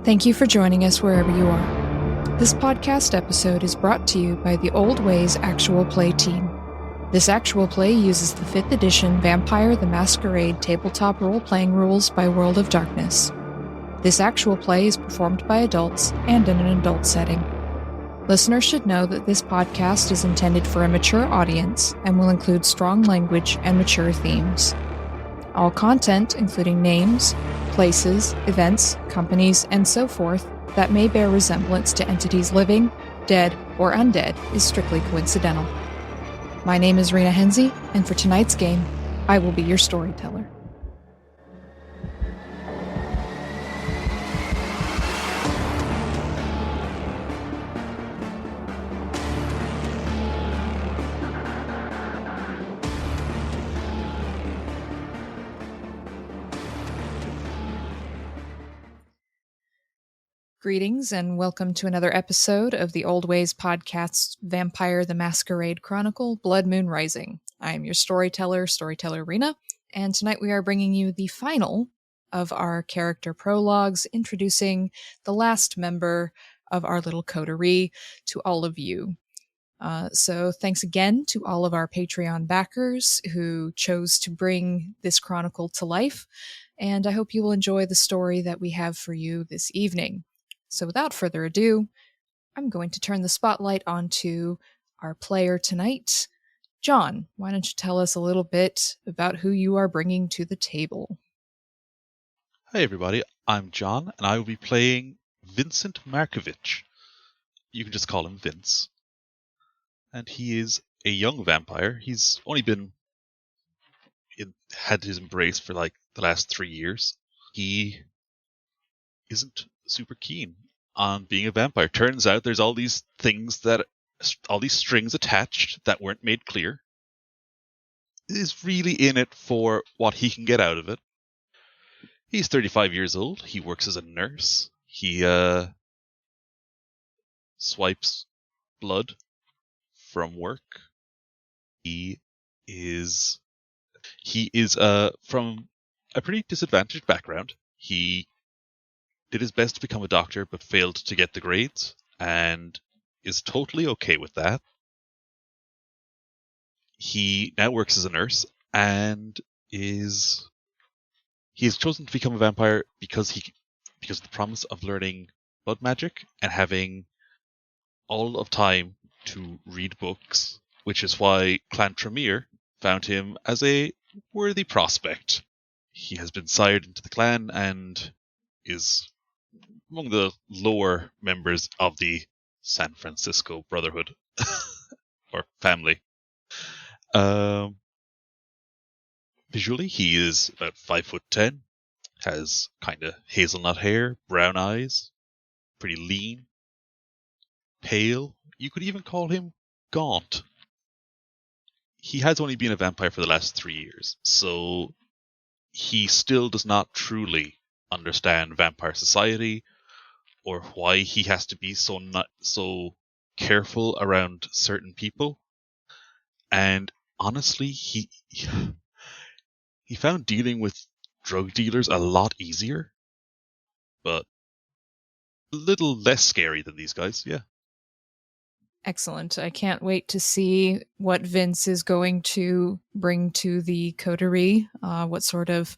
Thank you for joining us wherever you are. This podcast episode is brought to you by the Old Ways Actual Play team. This actual play uses the 5th edition Vampire the Masquerade tabletop role-playing rules by World of Darkness. This actual play is performed by adults and in an adult setting. Listeners should know that this podcast is intended for a mature audience and will include strong language and mature themes. All content, including names, places, events, companies, and so forth, that may bear resemblance to entities living, dead, or undead is strictly coincidental. My name is Rena Henze, and for tonight's game, I will be your storyteller. Greetings and welcome to another episode of the Old Ways podcast's Vampire the Masquerade Chronicle, Blood Moon Rising. I am your storyteller Rena, and tonight we are bringing you the final of our character prologues, introducing the last member of our little coterie to all of you. So thanks again to all of our Patreon backers who chose to bring this chronicle to life, and I hope you will enjoy the story that we have for you this evening. So without further ado, I'm going to turn the spotlight onto our player tonight. John, why don't you tell us a little bit about who you are bringing to the table? Hi everybody, I'm John, and I will be playing Vincent Markevich. You can just call him Vince. And he is a young vampire. He's only had his embrace for like the last 3 years. He isn't super keen on being a vampire. Turns out there's all these strings attached that weren't made clear. Is really in it for what he can get out of it. He's 35 years old. He works as a nurse. He swipes blood from work. He is from a pretty disadvantaged background. He did his best to become a doctor, but failed to get the grades, and is totally okay with that. He now works as a nurse, and he has chosen to become a vampire because of the promise of learning blood magic and having all of time to read books, which is why Clan Tremere found him as a worthy prospect. He has been sired into the clan and is among the lower members of the San Francisco Brotherhood or family. Visually, he is about 5'10", has kind of hazelnut hair, brown eyes, pretty lean, pale. You could even call him gaunt. He has only been a vampire for the last 3 years, so he still does not truly understand vampire society or why he has to be so careful around certain people. And honestly, he found dealing with drug dealers a lot easier, but a little less scary than these guys, yeah. Excellent. I can't wait to see what Vince is going to bring to the coterie, what sort of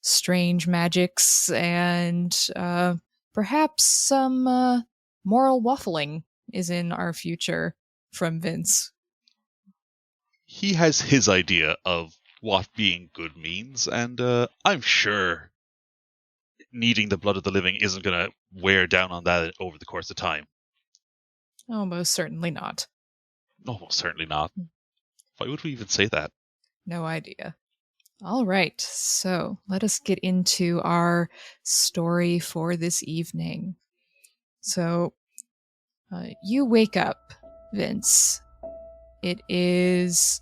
strange magics and perhaps some moral waffling is in our future from Vince. He has his idea of what being good means, and I'm sure needing the blood of the living isn't going to wear down on that over the course of time. Oh, most certainly not. No, most certainly not. Why would we even say that? No idea. All right, so let us get into our story for this evening. So, you wake up, Vince. It is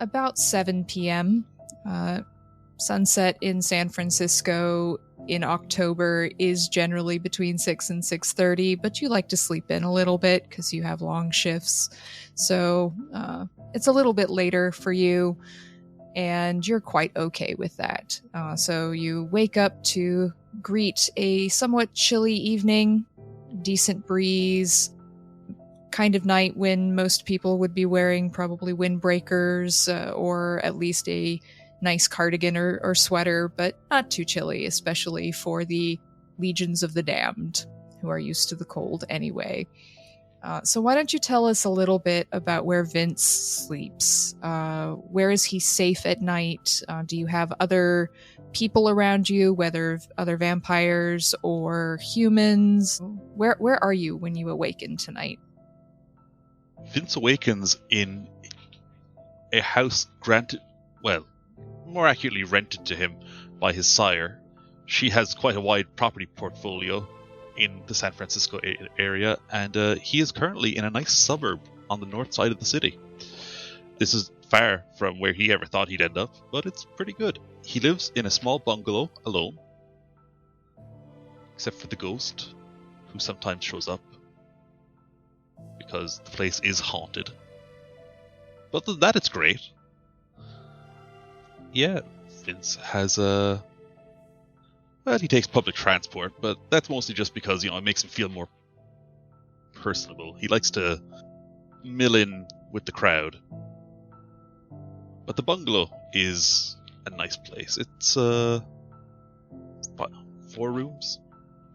about 7 p.m. Sunset in San Francisco in October is generally between 6 and 6:30, but you like to sleep in a little bit because you have long shifts. So it's a little bit later for you, and you're quite okay with that. So you wake up to greet a somewhat chilly evening, decent breeze, kind of night when most people would be wearing probably windbreakers or at least a nice cardigan or sweater, but not too chilly, especially for the legions of the damned who are used to the cold anyway. So why don't you tell us a little bit about where Vince sleeps? Where is he safe at night? Do you have other people around you, whether other vampires or humans? Where are you when you awaken tonight? Vince awakens in a house more accurately rented to him by his sire. She has quite a wide property portfolio in the San Francisco area, and he is currently in a nice suburb on the north side of the city. This is far from where he ever thought he'd end up, but it's pretty good. He lives in a small bungalow alone, except for the ghost, who sometimes shows up, because the place is haunted. But other than that, it's great. Yeah, Vince has he takes public transport, but that's mostly just because, it makes him feel more personable. He likes to mill in with the crowd. But the bungalow is a nice place. It's 4 rooms,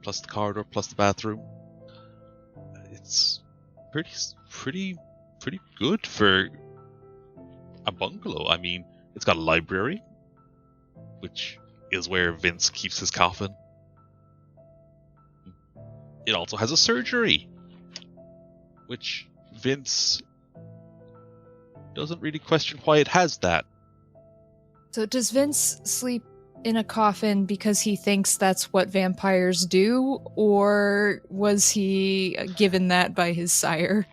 plus the corridor, plus the bathroom. It's pretty good for a bungalow. I mean, it's got a library, which is where Vince keeps his coffin. It also has a surgery, which Vince doesn't really question why it has that. So does Vince sleep in a coffin because he thinks that's what vampires do, or was he given that by his sire?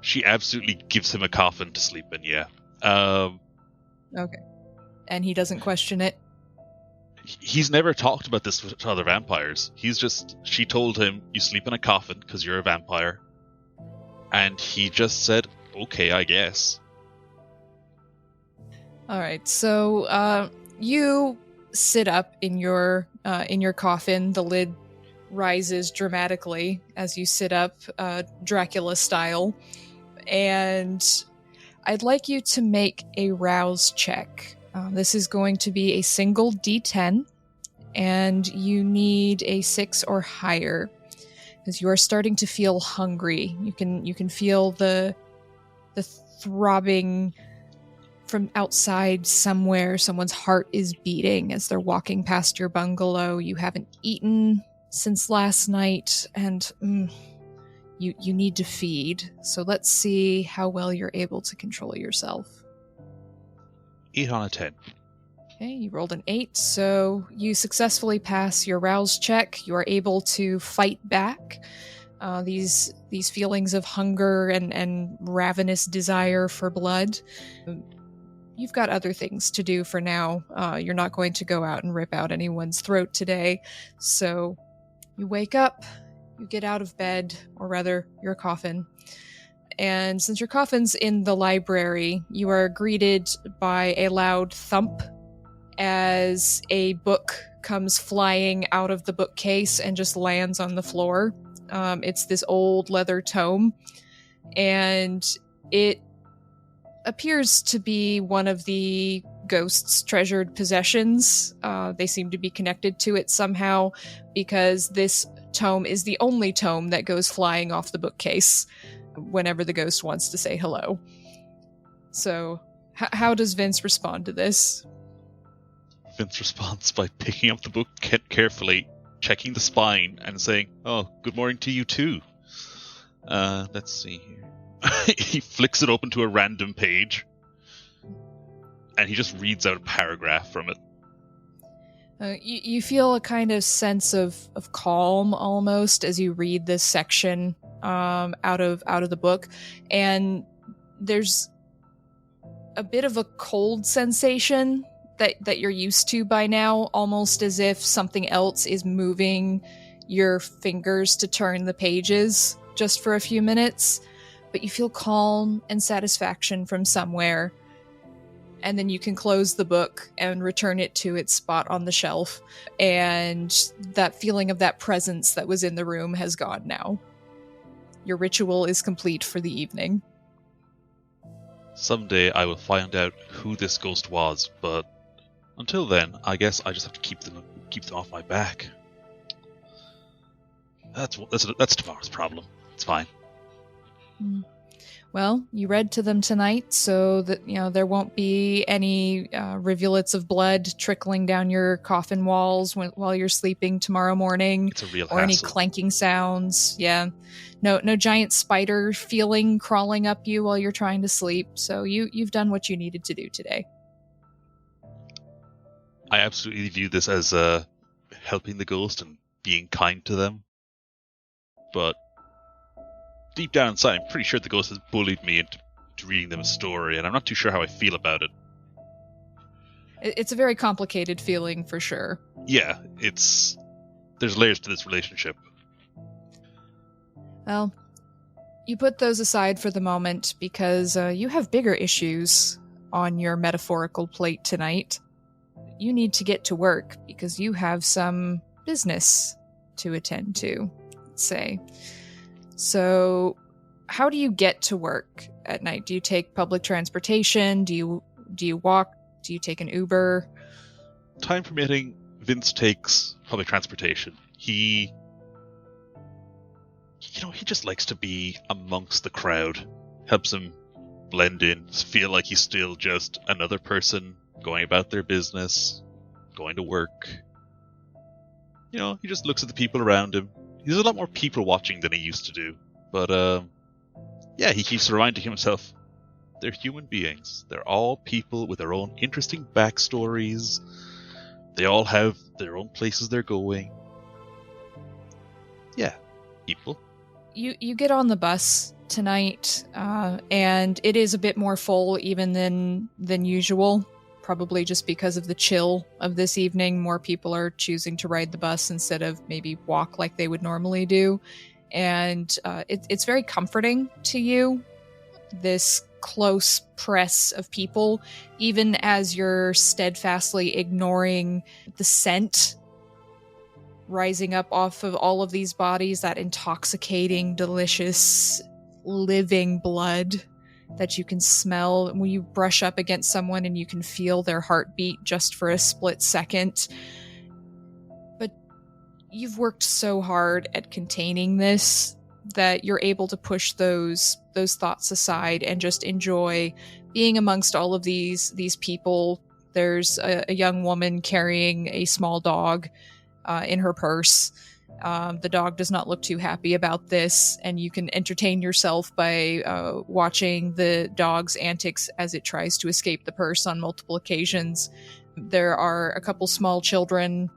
She absolutely gives him a coffin to sleep in, yeah. Okay. And he doesn't question it? He's never talked about this to other vampires. She told him, you sleep in a coffin because you're a vampire. And he just said, okay, I guess. Alright, so you sit up in your coffin. The lid rises dramatically as you sit up, Dracula style. And I'd like you to make a rouse check. This is going to be a single D10, and you need a 6 or higher, because you are starting to feel hungry. You can feel the throbbing from outside somewhere. Someone's heart is beating as they're walking past your bungalow. You haven't eaten since last night, and you need to feed. So let's see how well you're able to control yourself. 8 on a 10. Okay, you rolled an 8, so you successfully pass your rouse check. You are able to fight back these feelings of hunger and ravenous desire for blood. You've got other things to do for now. You're not going to go out and rip out anyone's throat today. So you wake up, you get out of bed, or rather, your coffin. And since your coffin's in the library, you are greeted by a loud thump as a book comes flying out of the bookcase and just lands on the floor. It's this old leather tome, and it appears to be one of the ghost's treasured possessions. They seem to be connected to it somehow, because this tome is the only tome that goes flying off the bookcase whenever the ghost wants to say hello. So, how does Vince respond to this? Vince responds by picking up the book carefully, checking the spine, and saying, "Oh, good morning to you too." Let's see here. He flicks it open to a random page, and he just reads out a paragraph from it. You feel a kind of sense of calm almost as you read this section out of the book, and there's a bit of a cold sensation that you're used to by now, almost as if something else is moving your fingers to turn the pages just for a few minutes, but you feel calm and satisfaction from somewhere. and then you can close the book and return it to its spot on the shelf. And that feeling of that presence that was in the room has gone now. Your ritual is complete for the evening. Someday I will find out who this ghost was, but until then, I guess I just have to keep them off my back. That's tomorrow's problem. It's fine. Well, you read to them tonight, so that there won't be any rivulets of blood trickling down your coffin walls while you're sleeping tomorrow morning. It's a real or hassle. Any clanking sounds. Yeah, no giant spider feeling crawling up you while you're trying to sleep. So you've done what you needed to do today. I absolutely view this as helping the ghost and being kind to them, but deep down inside, I'm pretty sure the ghost has bullied me into reading them a story, and I'm not too sure how I feel about it. It's a very complicated feeling, for sure. Yeah, there's layers to this relationship. Well, you put those aside for the moment, because you have bigger issues on your metaphorical plate tonight. You need to get to work, because you have some business to attend to, let's say. So, how do you get to work at night? Do you take public transportation? Do you walk? Do you take an Uber? Time permitting, Vince takes public transportation. He just likes to be amongst the crowd. Helps him blend in, feel like he's still just another person going about their business, going to work. He just looks at the people around him. There's a lot more people watching than he used to do. But, he keeps reminding himself, they're human beings. They're all people with their own interesting backstories. They all have their own places they're going. Yeah, people. You get on the bus tonight, and it is a bit more full even than usual. Probably just because of the chill of this evening, more people are choosing to ride the bus instead of maybe walk like they would normally do. And it's very comforting to you, this close press of people, even as you're steadfastly ignoring the scent rising up off of all of these bodies, that intoxicating, delicious, living blood that you can smell when you brush up against someone and you can feel their heartbeat just for a split second. But you've worked so hard at containing this that you're able to push those thoughts aside and just enjoy being amongst all of these people. There's a young woman carrying a small dog in her purse. The dog does not look too happy about this, and you can entertain yourself by watching the dog's antics as it tries to escape the purse on multiple occasions. There are a couple small children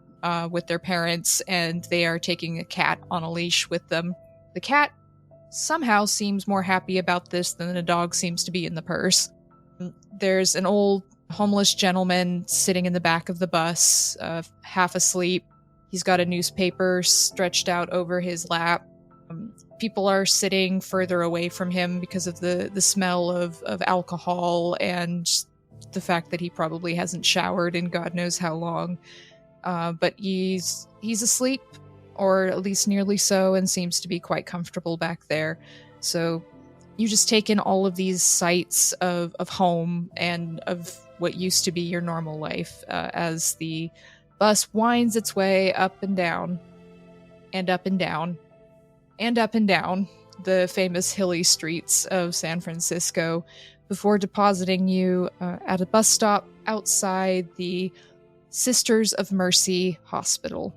with their parents, and they are taking a cat on a leash with them. The cat somehow seems more happy about this than the dog seems to be in the purse. There's an old homeless gentleman sitting in the back of the bus, half asleep. He's got a newspaper stretched out over his lap. People are sitting further away from him because of the smell of alcohol and the fact that he probably hasn't showered in God knows how long. But he's asleep, or at least nearly so, and seems to be quite comfortable back there. So you just take in all of these sights of home and of what used to be your normal life as the bus winds its way up and down, and up and down, and up and down the famous hilly streets of San Francisco before depositing you at a bus stop outside the Sisters of Mercy Hospital.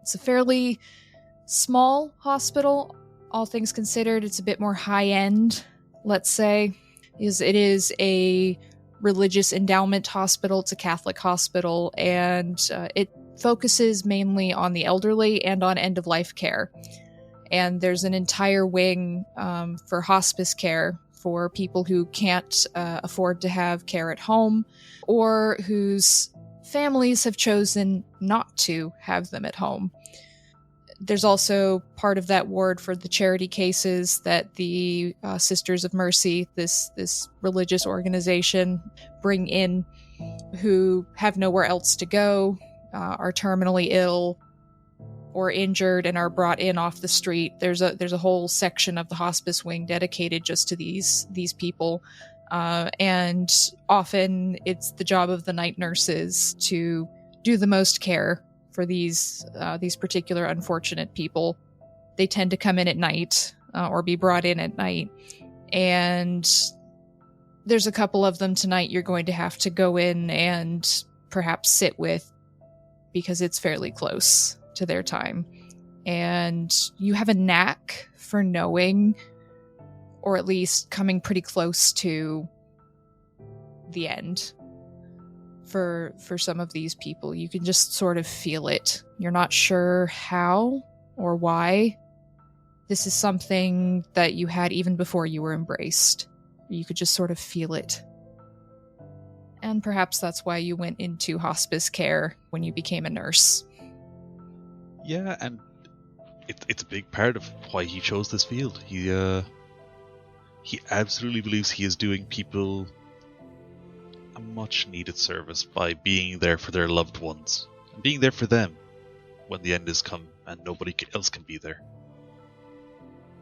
It's a fairly small hospital, all things considered. It's a bit more high-end, let's say. It is a religious endowment hospital. It's a Catholic hospital, and it focuses mainly on the elderly and on end-of-life care. And there's an entire wing for hospice care for people who can't afford to have care at home, or whose families have chosen not to have them at home. There's also part of that ward for the charity cases that the Sisters of Mercy, this religious organization, bring in, who have nowhere else to go, are terminally ill or injured, and are brought in off the street. There's a whole section of the hospice wing dedicated just to these people, and often it's the job of the night nurses to do the most care for these particular unfortunate people. They tend to come in at night, or be brought in at night, and there's a couple of them tonight you're going to have to go in and perhaps sit with, because it's fairly close to their time. And you have a knack for knowing, or at least coming pretty close to, the end for some of these people. You can just sort of feel it. You're not sure how or why. This is something that you had even before you were embraced. You could just sort of feel it. And perhaps that's why you went into hospice care when you became a nurse. Yeah, and it's a big part of why he chose this field. He absolutely believes he is doing people a much needed service by being there for their loved ones, and being there for them when the end is come and nobody else can be there.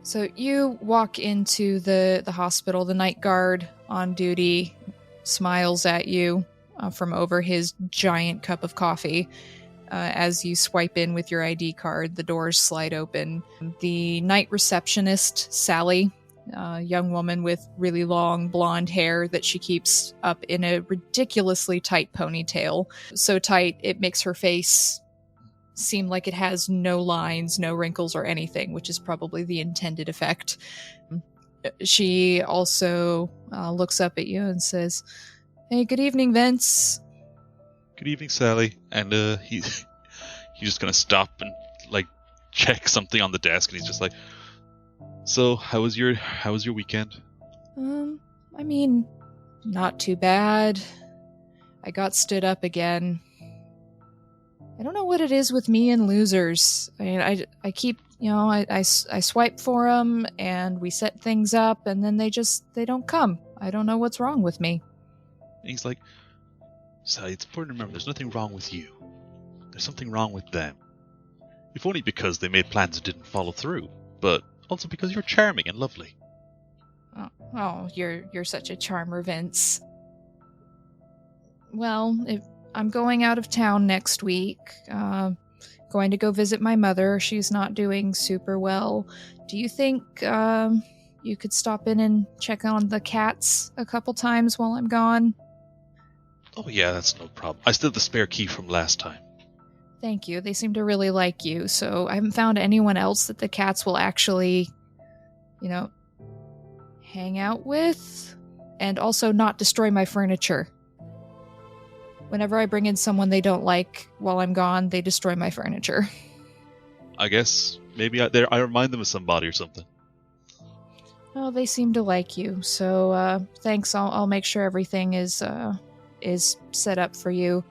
So you walk into the hospital. The night guard on duty smiles at you from over his giant cup of coffee. As you swipe in with your ID card, the doors slide open. The night receptionist, Sally, a young woman with really long blonde hair that she keeps up in a ridiculously tight ponytail. So tight, it makes her face seem like it has no lines, no wrinkles or anything, which is probably the intended effect. She also looks up at you and says, "Hey, good evening, Vince." Good evening, Sally. And he's just gonna stop and check something on the desk, and he's just like, "So, how was your weekend?" I mean, not too bad. I got stood up again. I don't know what it is with me and losers. I mean, I keep, I swipe for them, and we set things up, and then they don't come. I don't know what's wrong with me. And he's like, "Sally, it's important to remember there's nothing wrong with you. There's something wrong with them. If only because they made plans and didn't follow through, but also because you're charming and lovely." Oh, you're such a charmer, Vince. Well, I'm going out of town next week. Going to go visit my mother. She's not doing super well. Do you think you could stop in and check on the cats a couple times while I'm gone? Oh yeah, that's no problem. I still have the spare key from last time. Thank you. They seem to really like you, so I haven't found anyone else that the cats will actually, hang out with, and also not destroy my furniture. Whenever I bring in someone they don't like while I'm gone, they destroy my furniture. I guess maybe I remind them of somebody or something. Oh, they seem to like you, so thanks. I'll make sure everything is set up for you.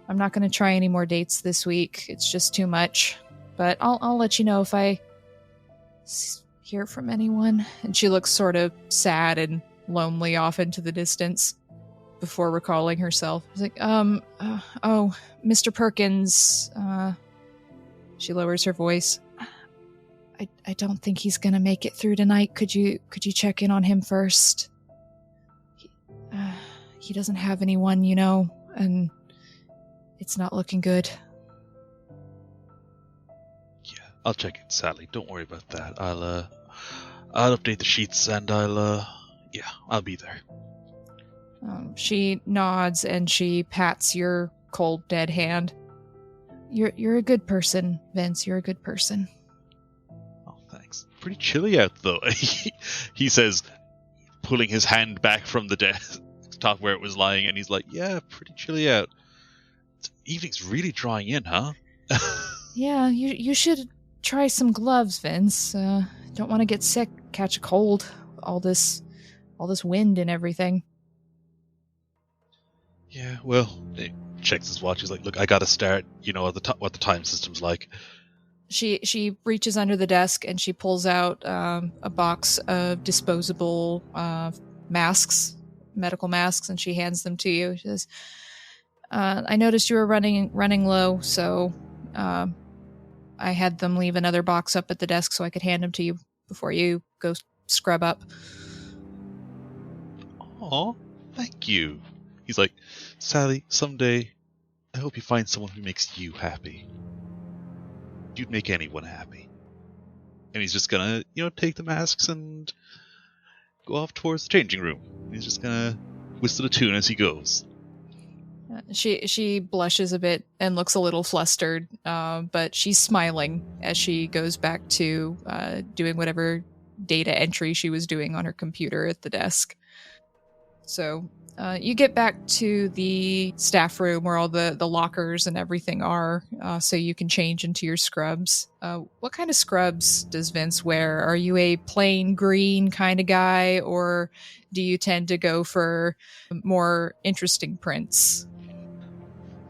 I'm not going to try any more dates this week. It's just too much. But I'll let you know if I hear from anyone. And she looks sort of sad and lonely off into the distance before recalling herself. She's like, oh, Mr. Perkins. She lowers her voice. I don't think he's going to make it through tonight. Could you check in on him first? He doesn't have anyone, and it's not looking good. Yeah, I'll check it, Sally. Don't worry about that. I'll update the sheets, and I'll be there. She nods and she pats your cold, dead hand. You're a good person, Vince. You're a good person. Oh, thanks. Pretty chilly out, though. He says, pulling his hand back from the desktop where it was lying, and he's like, "Yeah, pretty chilly out. Evening's really drawing in, huh?" Yeah, you should try some gloves, Vince. Don't want to get sick, catch a cold. All this wind and everything. Yeah, well, he checks his watch. He's like, "Look, I gotta start. What the time system's like." She reaches under the desk and she pulls out a box of disposable masks, medical masks, and she hands them to you. She says, "I noticed you were running low, so I had them leave another box up at the desk so I could hand them to you before you go scrub up." Aw, thank you. He's like, Sally, someday I hope you find someone who makes you happy. You'd make anyone happy. And he's just gonna, take the masks and go off towards the changing room. He's just gonna whistle a tune as he goes. She blushes a bit and looks a little flustered, but she's smiling as she goes back to doing whatever data entry she was doing on her computer at the desk. So you get back to the staff room where all the lockers and everything are, so you can change into your scrubs. What kind of scrubs does Vince wear? Are you a plain green kind of guy, or do you tend to go for more interesting prints?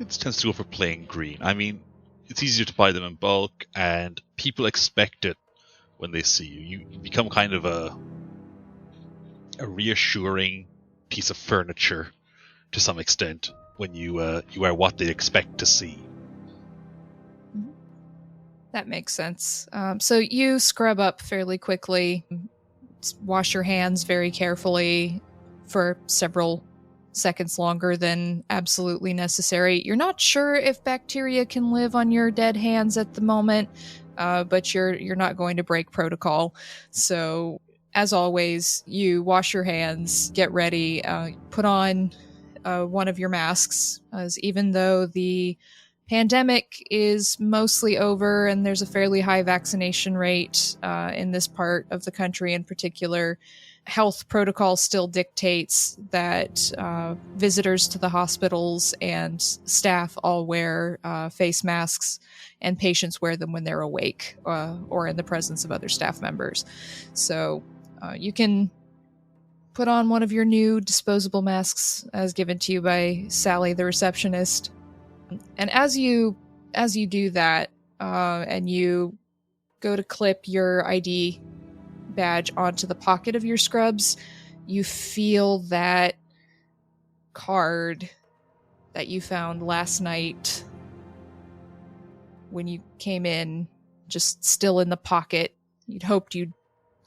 It tends to go for plain green. I mean, it's easier to buy them in bulk, and people expect it when they see you. You become kind of a reassuring piece of furniture to some extent when you are what they expect to see. That makes sense. So you scrub up fairly quickly, wash your hands very carefully for several seconds longer than absolutely necessary. You're not sure if bacteria can live on your dead hands at the moment, but you're not going to break protocol. So as always, you wash your hands, get ready, put on one of your masks, as even though the pandemic is mostly over and there's a fairly high vaccination rate in this part of the country in particular, health protocol still dictates that visitors to the hospitals and staff all wear face masks, and patients wear them when they're awake or in the presence of other staff members. So you can put on one of your new disposable masks as given to you by Sally, the receptionist. And as you do that, and you go to clip your ID badge onto the pocket of your scrubs, you feel that card that you found last night when you came in, just still in the pocket. You'd hoped you'd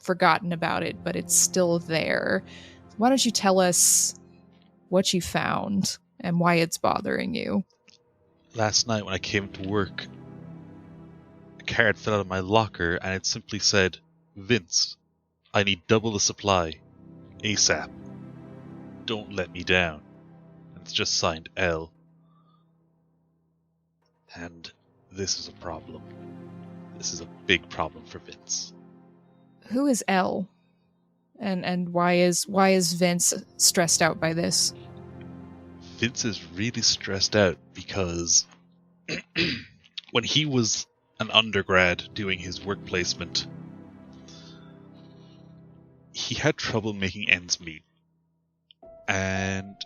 forgotten about it, but it's still there. Why don't you tell us what you found and why it's bothering you? Last night when I came to work, a card fell out of my locker and it simply said, Vince, I need double the supply. ASAP. Don't let me down. And it's just signed L. And this is a problem. This is a big problem for Vince. Who is L? And why is Vince stressed out by this? Vince is really stressed out because when he was an undergrad doing his work placement, he had trouble making ends meet. And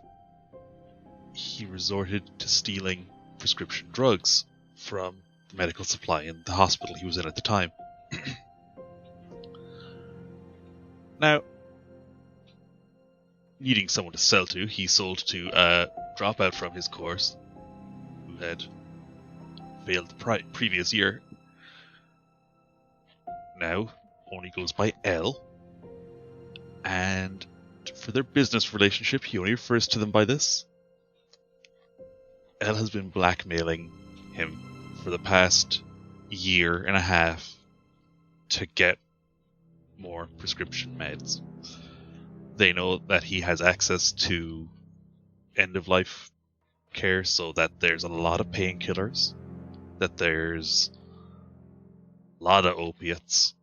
he resorted to stealing prescription drugs from the medical supply in the hospital he was in at the time. Now, needing someone to sell to, he sold to a dropout from his course who had failed the previous year. Now, only goes by L. And for their business relationship, he only refers to them by this. L has been blackmailing him for the past year and a half to get more prescription meds. They know that he has access to end-of-life care, so that there's a lot of painkillers, that there's a lot of opiates,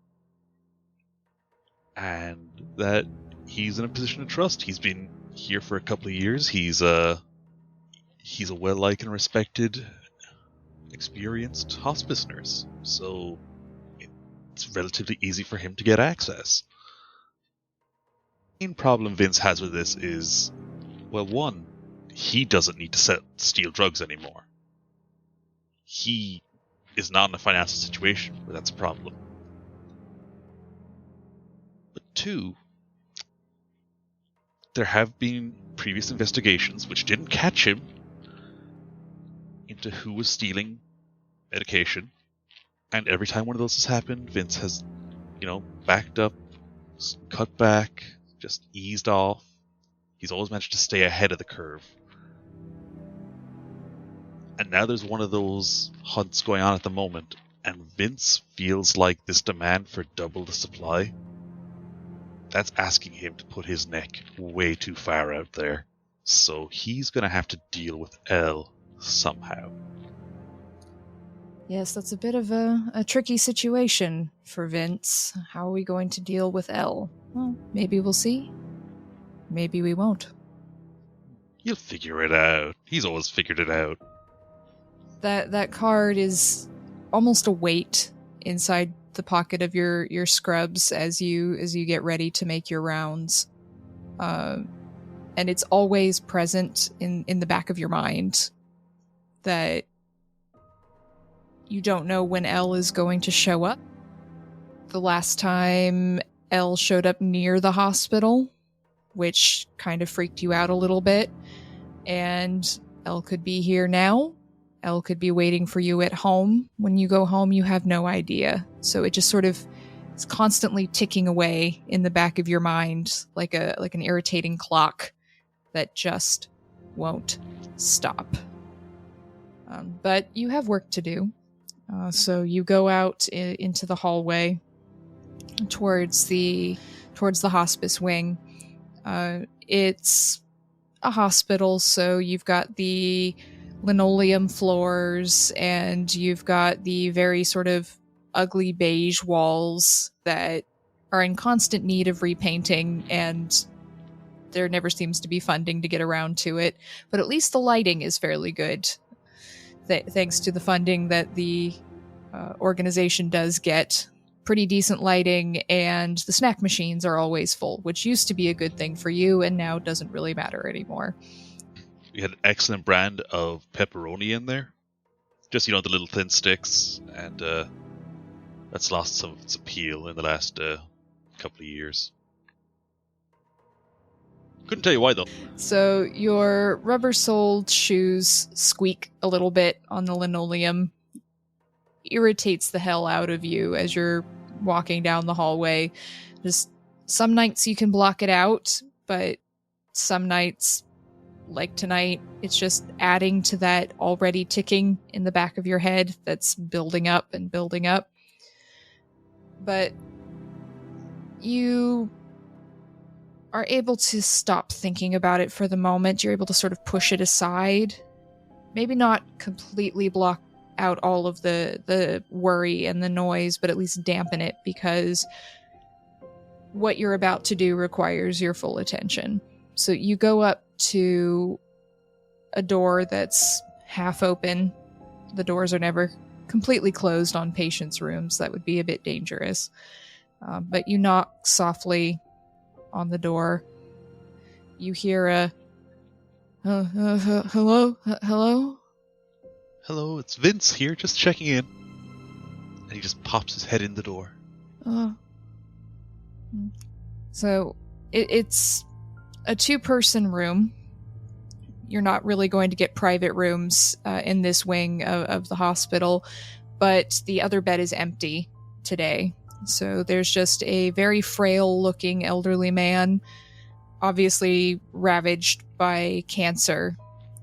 and that he's in a position to trust. He's been here for a couple of years. He's a well-liked and respected, experienced hospice nurse, so it's relatively easy for him to get access. The main problem Vince has with this is, well, one, he doesn't need to steal drugs anymore. He is not in a financial situation where that's a problem. But 2, there have been previous investigations which didn't catch him into who was stealing medication. And every time one of those has happened, Vince has, backed up, cut back, just eased off. He's always managed to stay ahead of the curve. And now there's one of those hunts going on at the moment, and Vince feels like this demand for double the supply, that's asking him to put his neck way too far out there. So he's going to have to deal with Elle somehow. Yes, that's a bit of a tricky situation for Vince. How are we going to deal with Elle? Well, maybe we'll see. Maybe we won't. You'll figure it out. He's always figured it out. That card is almost a weight inside the pocket of your scrubs as you get ready to make your rounds. And it's always present in the back of your mind that you don't know when Elle is going to show up. The last time Elle showed up near the hospital, which kind of freaked you out a little bit, and Elle could be here now. Elle could be waiting for you at home. When you go home, you have no idea. So it just sort of is constantly ticking away in the back of your mind like an irritating clock that just won't stop. But you have work to do. So you go out into the hallway towards the hospice wing. It's a hospital, so you've got the linoleum floors and you've got the very sort of ugly beige walls that are in constant need of repainting, and there never seems to be funding to get around to it. But at least the lighting is fairly good, thanks to the funding that the organization does get. Pretty decent lighting, and the snack machines are always full, which used to be a good thing for you and now doesn't really matter anymore. We had an excellent brand of pepperoni in there. Just, the little thin sticks, and that's lost some of its appeal in the last couple of years. Couldn't tell you why, though. So your rubber-soled shoes squeak a little bit on the linoleum. Irritates the hell out of you as you're walking down the hallway. Just some nights you can block it out, but some nights, like tonight, it's just adding to that already ticking in the back of your head that's building up and building up. But you are able to stop thinking about it for the moment. You're able to sort of push it aside. Maybe not completely block out all of the worry and the noise, but at least dampen it, because what you're about to do requires your full attention. So you go up to a door that's half open. The doors are never completely closed on patients' rooms. That would be a bit dangerous. But you knock softly on the door. You hear a hello? Hello? Hello, it's Vince here, just checking in. And he just pops his head in the door. So it's a 2-person room. You're not really going to get private rooms in this wing of the hospital, but the other bed is empty today. So there's just a very frail-looking elderly man, obviously ravaged by cancer,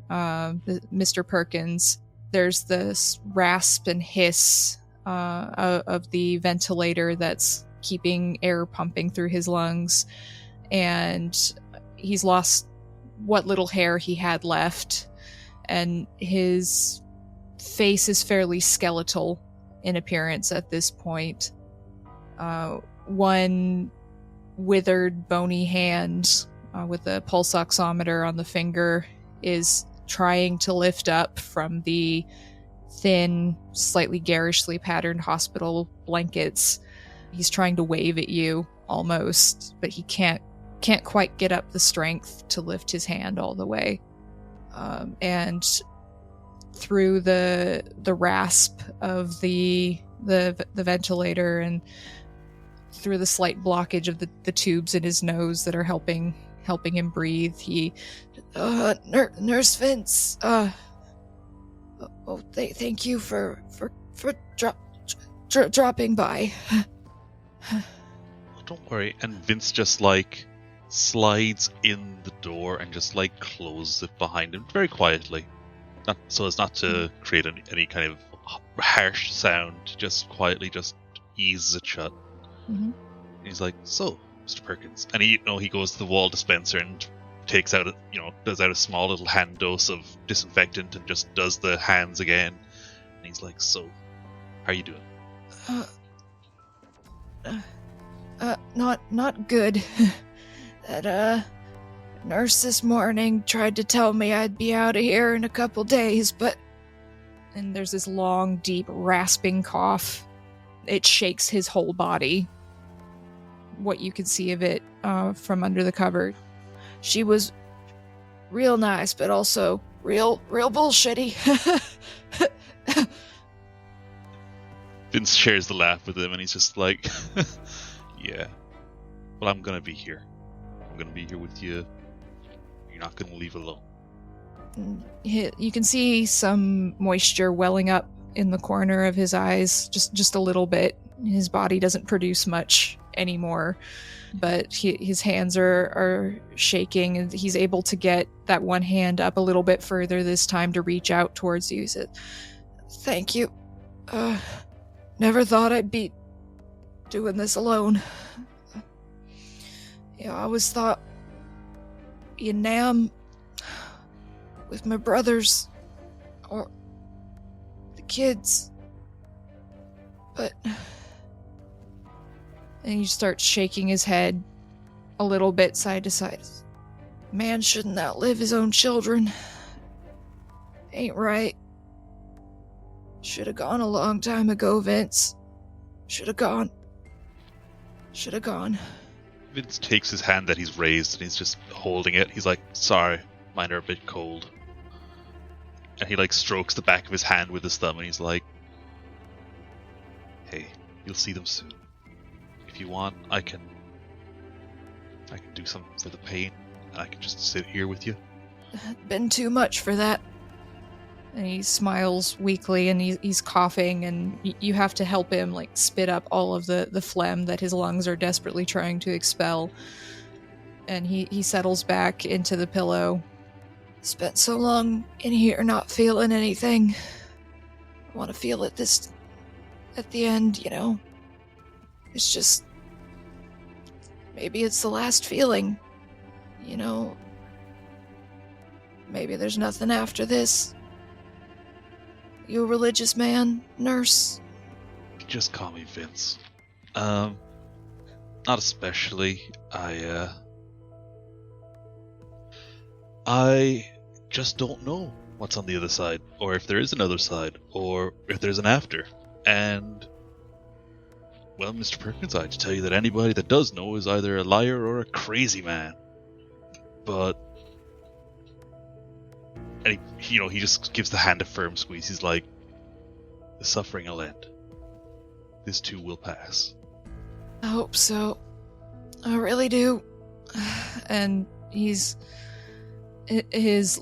Mr. Perkins. There's this rasp and hiss of the ventilator that's keeping air pumping through his lungs, and he's lost what little hair he had left, and his face is fairly skeletal in appearance at this point. One withered, bony hand with a pulse oximeter on the finger is trying to lift up from the thin, slightly garishly patterned hospital blankets. He's trying to wave at you almost, but he can't quite get up the strength to lift his hand all the way. And through the rasp of the ventilator and through the slight blockage of the tubes in his nose that are helping him breathe. He, Nurse Vince, thank you for dropping by. Oh, don't worry. And Vince just like slides in the door and just like closes it behind him very quietly, not so as not to create any kind of harsh sound. Just quietly, just eases it shut. Mm-hmm. He's like, "So, Mr. Perkins," and he goes to the wall dispenser and takes out does out a small little hand dose of disinfectant and just does the hands again. And he's like, "So, how are you doing?" Not good. That nurse this morning tried to tell me I'd be out of here in a couple days, but... And there's this long, deep, rasping cough. It shakes his whole body. What you can see of it from under the cover. She was real nice, but also real bullshitty. Vince shares the laugh with him, and he's just like, "Yeah, well, I'm gonna be here. I'm gonna be here with you. You're not gonna leave alone." You can see some moisture welling up in the corner of his eyes, just a little bit. His body doesn't produce much anymore, but his hands are shaking, and he's able to get that one hand up a little bit further this time to reach out towards you. He said, "Thank you. Never thought I'd be doing this alone. I always thought in Nam with my brothers or the kids, but..." And he starts shaking his head a little bit side to side. "Man shouldn't outlive his own children. Ain't right. Should have gone a long time ago, Vince. Should have gone. Vince takes his hand that he's raised and he's just holding it. He's like, "Sorry, mine are a bit cold." And he like strokes the back of his hand with his thumb and he's like, "Hey, you'll see them soon. If you want, I can do something for the pain, and I can just sit here with you." Been too much for that. And he smiles weakly, and he's coughing, and you have to help him like spit up all of the phlegm that his lungs are desperately trying to expel. And he settles back into the pillow. "Spent so long in here not feeling anything. I want to feel it this at the end, It's just... maybe it's the last feeling, Maybe there's nothing after this. You a religious man, nurse?" Just call me Vince. Not especially. I just don't know what's on the other side, or if there is another side, or if there's an after. And, well, Mr. Perkins, I have to tell you that anybody that does know is either a liar or a crazy man. But, and he just gives the hand a firm squeeze. He's like, "The suffering will end. This too will pass." "I hope so. I really do." And his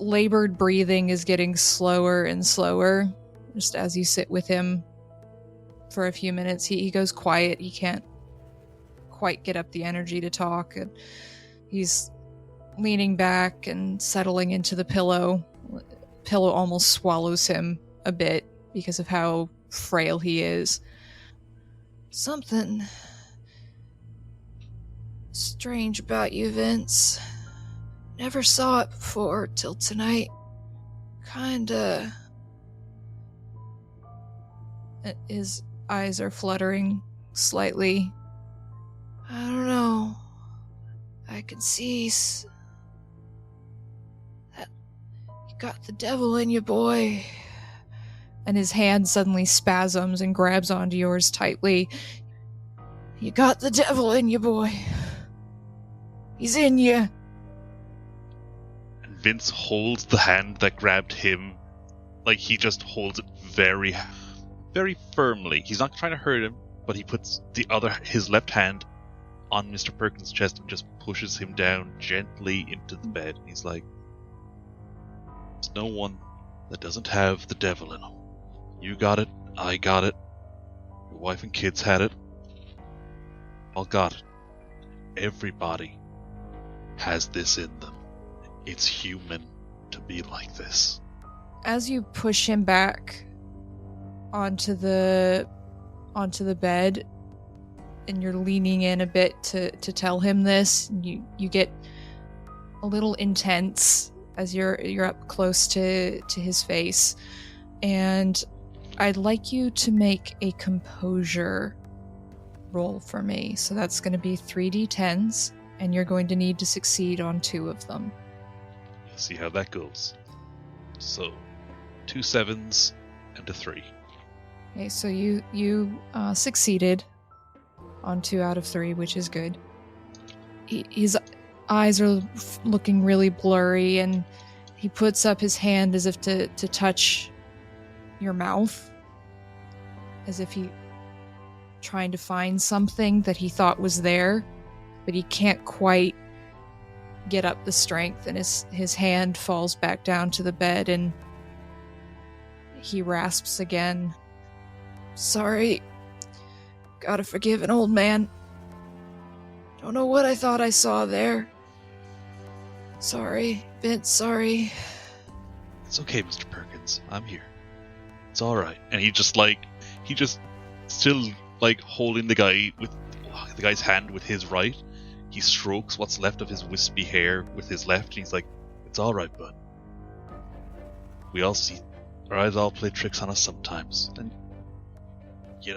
labored breathing is getting slower and slower, just as you sit with him for a few minutes. He goes quiet. He can't quite get up the energy to talk, and he's leaning back and settling into the pillow. Pillow almost swallows him a bit because of how frail he is. "Something strange about you, Vince. Never saw it before till tonight. Kinda..." His eyes are fluttering slightly. "I don't know. I can see that you got the devil in you, boy." And his hand suddenly spasms and grabs onto yours tightly. "You got the devil in you, boy. He's in you." And Vince holds the hand that grabbed him like he just holds it very, very firmly. He's not trying to hurt him, but he puts his left hand on Mr. Perkins' chest and just pushes him down gently into the bed. And he's like, "There's no one that doesn't have the devil in him. You got it, I got it, your wife and kids had it, all got it. Everybody has this in them. It's human to be like this." As you push him back onto the bed, and you're leaning in a bit to tell him this, you get a little intense as you're up close to his face, and I'd like you to make a composure roll for me. So that's going to be 3d10s, and you're going to need to succeed on 2 of them. Let's see how that goes. So 2 7s and a 3. Okay, so you succeeded on 2 out of 3, which is good. His eyes are looking really blurry, and he puts up his hand as if to touch your mouth, as if he trying to find something that he thought was there, but he can't quite get up the strength, and his hand falls back down to the bed, and he rasps again. "Sorry. Gotta forgive an old man. Don't know what I thought I saw there. Sorry, Vince, sorry." "It's okay, Mr. Perkins. I'm here. It's alright." And he just still holding the guy's hand with his right. He strokes what's left of his wispy hair with his left, and he's like, "It's alright, bud. We all see, our eyes all play tricks on us sometimes. And, you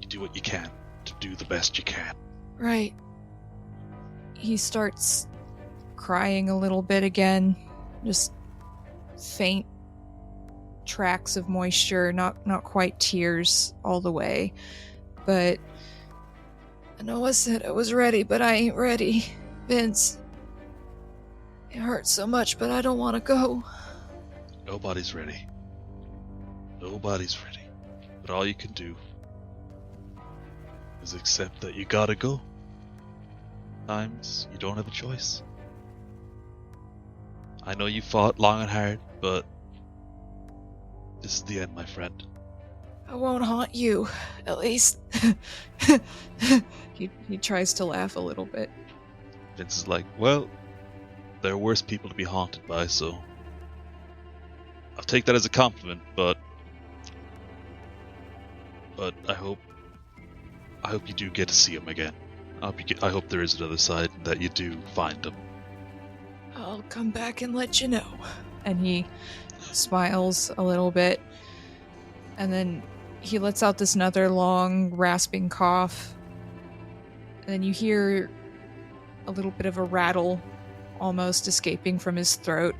do what you can to do the best you can." Right. He starts crying a little bit again, just faint tracks of moisture, not quite tears all the way, but "I know I said I was ready, but I ain't ready, Vince. It hurts so much, but I don't want to go." Nobody's ready. Nobody's ready. But all you can do is accept that you gotta go. Sometimes you don't have a choice. I know you fought long and hard, but this is the end, my friend. "I won't haunt you, at least." He tries to laugh a little bit. Vince is like, "Well, there are worse people to be haunted by, so I'll take that as a compliment, but I hope you do get to see him again. I hope there is another side and that you do find him." "I'll come back and let you know." And he smiles a little bit, and then he lets out this another long, rasping cough. And then you hear a little bit of a rattle almost escaping from his throat.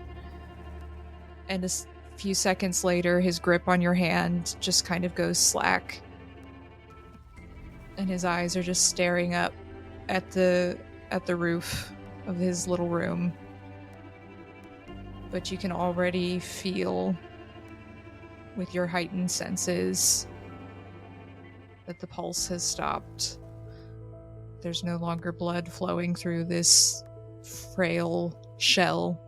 And a few seconds later, his grip on your hand just kind of goes slack. And his eyes are just staring up at the roof of his little room. But you can already feel, with your heightened senses, that the pulse has stopped. There's no longer blood flowing through this frail shell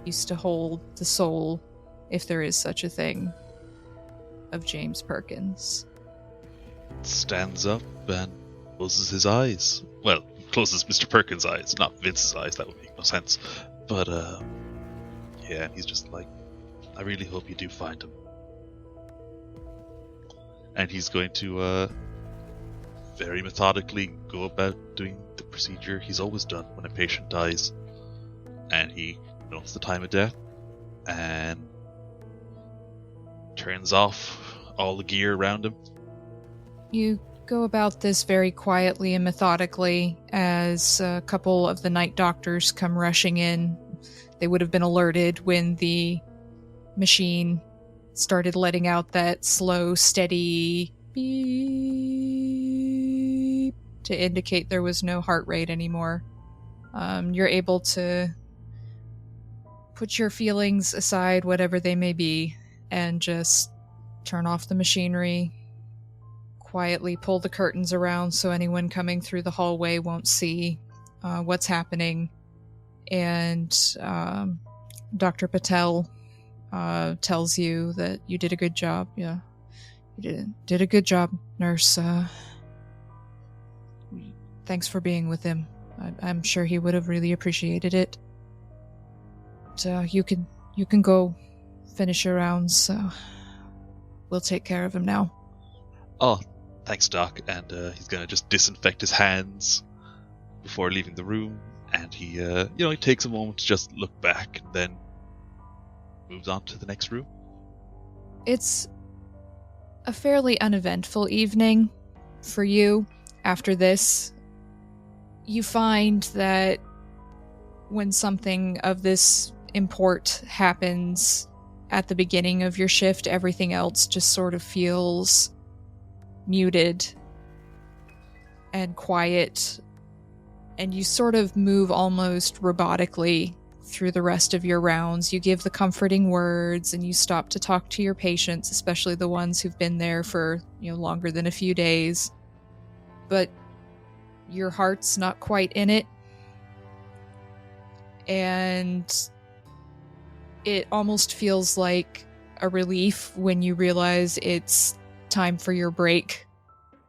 used to hold the soul, if there is such a thing, of James Perkins. Stands up and closes his eyes. Well, closes Mr. Perkins' eyes, not Vince's eyes. That would make no sense. But, yeah, he's just like, "I really hope you do find him." And he's going to, very methodically go about doing the procedure he's always done when a patient dies. And he notes the time of death and turns off all the gear around him. You go about this very quietly and methodically as a couple of the night doctors come rushing in. They would have been alerted when the machine started letting out that slow, steady beep to indicate there was no heart rate anymore. You're able to put your feelings aside, whatever they may be, and just turn off the machinery, quietly pull the curtains around so anyone coming through the hallway won't see what's happening. And Dr. Patel tells you that you did a good job. Yeah, you did a good job, nurse. Thanks for being with him. I'm sure he would have really appreciated it. But, you can go finish your rounds. We'll take care of him now. Oh, thanks, Doc. And he's gonna just disinfect his hands before leaving the room. And he, he takes a moment to just look back and then moves on to the next room. It's a fairly uneventful evening for you. After this, you find that when something of this import happens at the beginning of your shift, everything else just sort of feels muted and quiet, and you sort of move almost robotically through the rest of your rounds. You give the comforting words, and you stop to talk to your patients, especially the ones who've been there for, longer than a few days. But your heart's not quite in it. And it almost feels like a relief when you realize it's time for your break,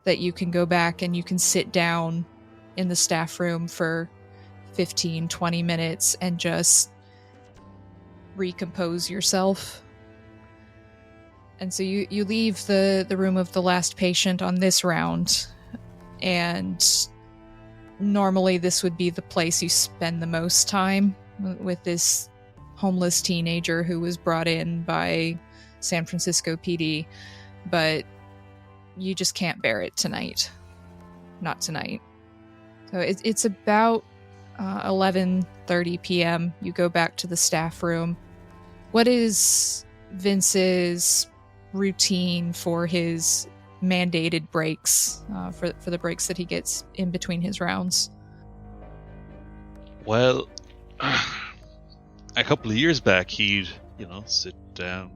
that you can go back and you can sit down in the staff room for 15, 20 minutes and just recompose yourself. And so you leave the room of the last patient on this round, and normally this would be the place you spend the most time with this homeless teenager who was brought in by San Francisco PD, but you just can't bear it tonight. Not tonight. So it's about 11:30 p.m. You go back to the staff room. What is Vince's routine for his mandated breaks, for the breaks that he gets in between his rounds? Well, a couple of years back, he'd, sit down,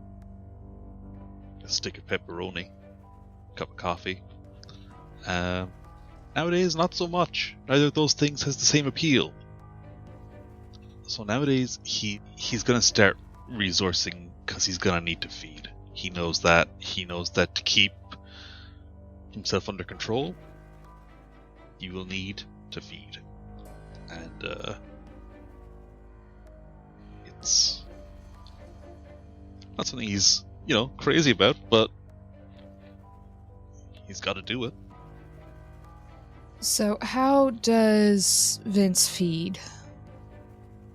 a stick of pepperoni, a cup of coffee. Nowadays, not so much. Neither of those things has the same appeal. So nowadays, he's gonna start resourcing because he's gonna need to feed. He knows that. He knows that to keep himself under control, you will need to feed. And it's not something he's, crazy about, but he's got to do it. So how does Vince feed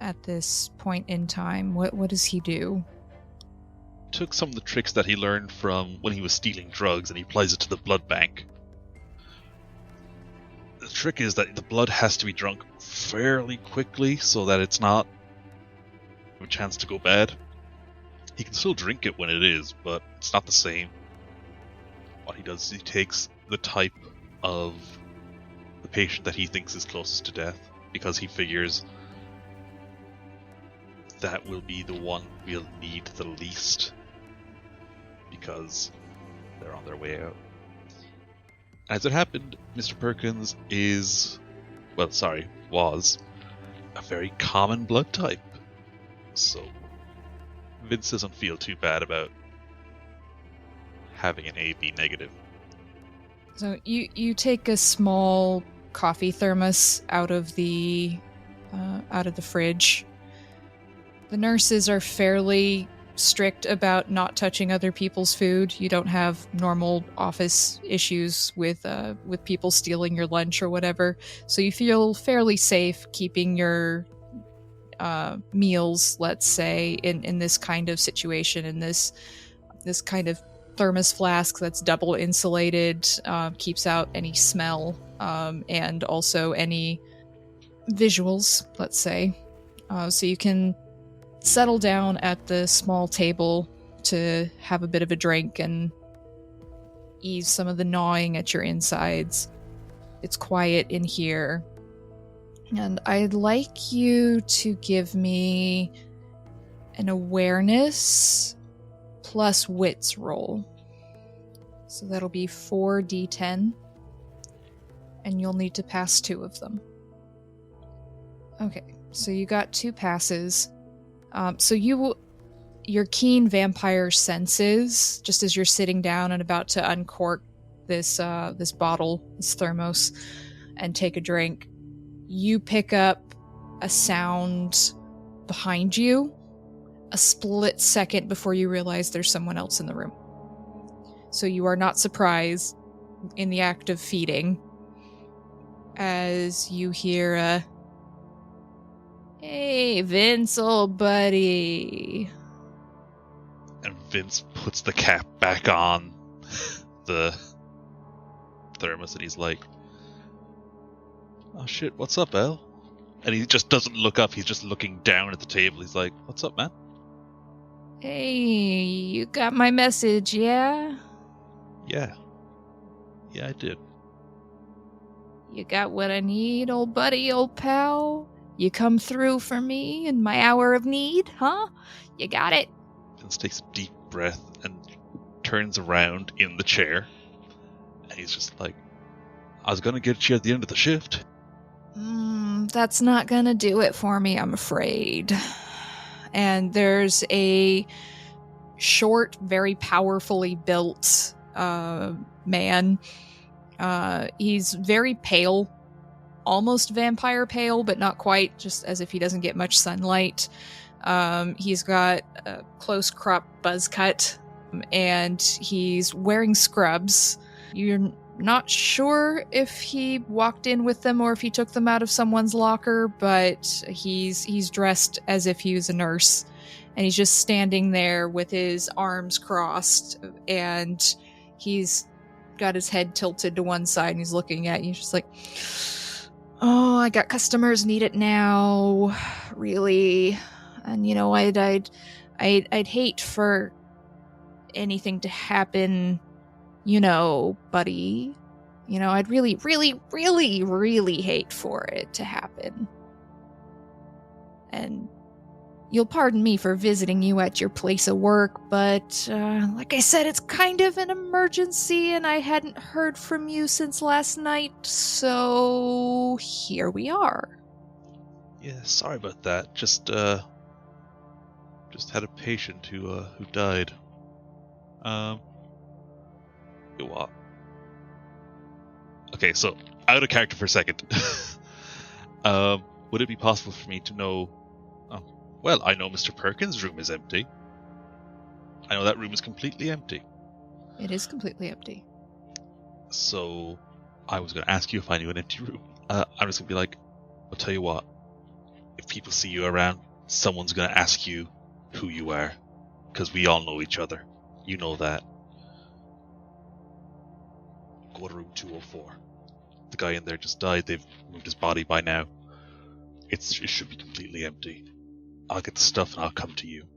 at this point in time? What does he do? Took some of the tricks that he learned from when he was stealing drugs and he applies it to the blood bank. The trick is that the blood has to be drunk fairly quickly so that it's not a chance to go bad. He can still drink it when it is, but it's not the same. What he does is he takes the type of the patient that he thinks is closest to death, because he figures that will be the one we'll need the least, because they're on their way out. As it happened, Mr. Perkins was a very common blood type. So Vince doesn't feel too bad about having an AB negative. So you take a small coffee thermos out of the fridge. The nurses are fairly strict about not touching other people's food. You don't have normal office issues with people stealing your lunch or whatever. So you feel fairly safe keeping your meals, let's say, in this kind of situation, in this kind of thermos flask that's double insulated, keeps out any smell, and also any visuals, let's say. So you can settle down at the small table to have a bit of a drink and ease some of the gnawing at your insides. It's quiet in here. And I'd like you to give me an awareness plus wits roll. So that'll be 4d10. And you'll need to pass 2 of them. Okay, so you got 2 passes. So your keen vampire senses, just as you're sitting down and about to uncork this bottle, this thermos, and take a drink, you pick up a sound behind you a split second before you realize there's someone else in the room. So you are not surprised in the act of feeding as you hear a, "Hey, Vince, old buddy." And Vince puts the cap back on the thermos and he's like, "Oh shit, what's up, El?" And he just doesn't look up, he's just looking down at the table. He's like, "What's up, man?" "Hey, you got my message, yeah? Yeah, I did. You got what I need, old buddy, old pal? You come through for me in my hour of need, huh? You got it?" Vince takes a deep breath and turns around in the chair. And he's just like, "I was gonna get you at the end of the shift." That's not gonna do it for me, I'm afraid. And there's a short, very powerfully built man. He's very pale, almost vampire pale, but not quite, just as if he doesn't get much sunlight. He's got a close crop buzz cut, and he's wearing scrubs. You're not sure if he walked in with them or if he took them out of someone's locker, but he's dressed as if he was a nurse, and he's just standing there with his arms crossed, and he's got his head tilted to one side, and he's looking at you just like, "Oh, I got customers, need it now, really. And I'd hate for anything to happen, buddy. I'd really, really, really, really hate for it to happen. And you'll pardon me for visiting you at your place of work, but like I said, it's kind of an emergency, and I hadn't heard from you since last night, so here we are." "Yeah, sorry about that. Just had a patient who died. What? Okay, so out of character for a second. Would it be possible for me to know? Well, I know Mr. Perkins' room is empty. I know that room is completely empty. It is completely empty. So I was going to ask you if I knew an empty room. I'm just going to be like, I'll tell you what. If people see you around, someone's going to ask you who you are. Because we all know each other. You know that. Go to room 204. The guy in there just died. They've moved his body by now. It should be completely empty. I'll get the stuff and I'll come to you."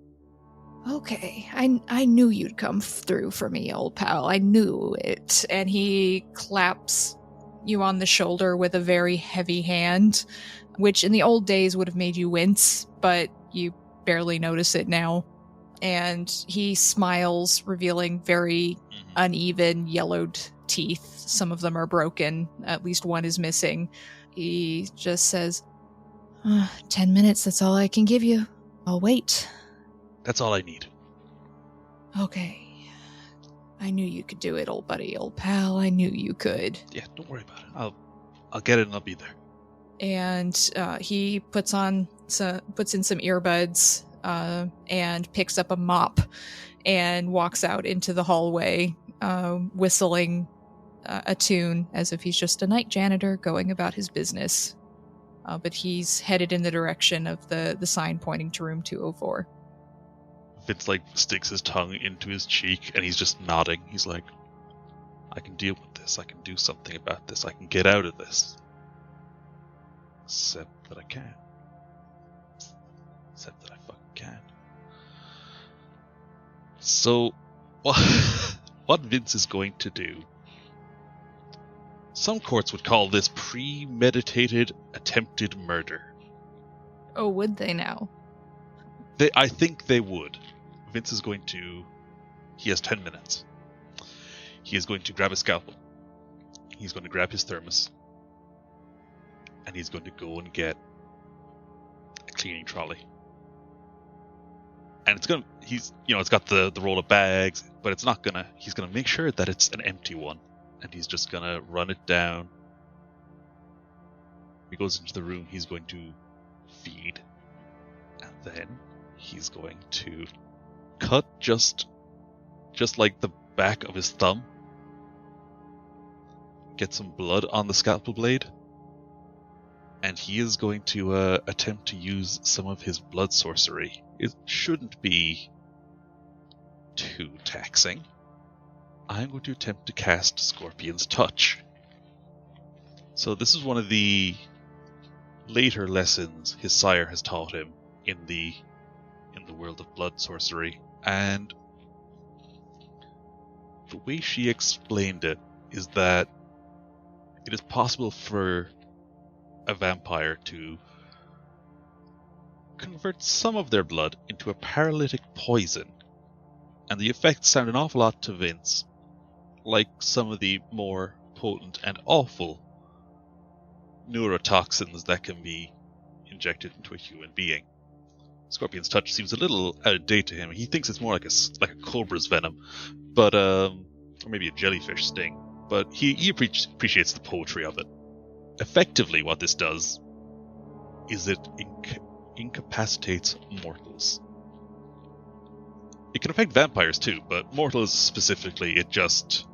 "Okay, I knew you'd come through for me, old pal. I knew it." And he claps you on the shoulder with a very heavy hand, which in the old days would have made you wince, but you barely notice it now. And he smiles, revealing very uneven, yellowed teeth. Some of them are broken. At least one is missing. He just says, 10 minutes, that's all I can give you. I'll wait." That's all I need. "Okay. I knew you could do it, old buddy, old pal. I knew you could." Yeah, don't worry about it. I'll get it and I'll be there. And he puts in some earbuds and picks up a mop and walks out into the hallway, whistling a tune as if he's just a night janitor going about his business. But he's headed in the direction of the sign pointing to room 204. Vince sticks his tongue into his cheek and he's just nodding. He's like, "I can deal with this. I can do something about this. I can get out of this. Except that I can't. Except that I fucking can." So, what Vince is going to do, some courts would call this premeditated attempted murder. Oh, would they now? I think they would. Vince is going to... He has 10 minutes. He is going to grab his scalpel. He's going to grab his thermos. And he's going to go and get a cleaning trolley. And it's going to... it's got the roll of bags, but it's not going to... He's going to make sure that it's an empty one. And he's just going to run it down. He goes into the room, he's going to feed. And then he's going to cut just like the back of his thumb. Get some blood on the scalpel blade. And he is going to attempt to use some of his blood sorcery. It shouldn't be too taxing. I'm going to attempt to cast Scorpion's Touch. So this is one of the later lessons his sire has taught him in the world of blood sorcery. And the way she explained it is that it is possible for a vampire to convert some of their blood into a paralytic poison. And the effects sound an awful lot to Vince like some of the more potent and awful neurotoxins that can be injected into a human being. Scorpion's Touch seems a little out of date to him. He thinks it's more like a cobra's venom, but or maybe a jellyfish sting. But he appreciates the poetry of it. Effectively, what this does is it incapacitates mortals. It can affect vampires too, but mortals specifically, it just...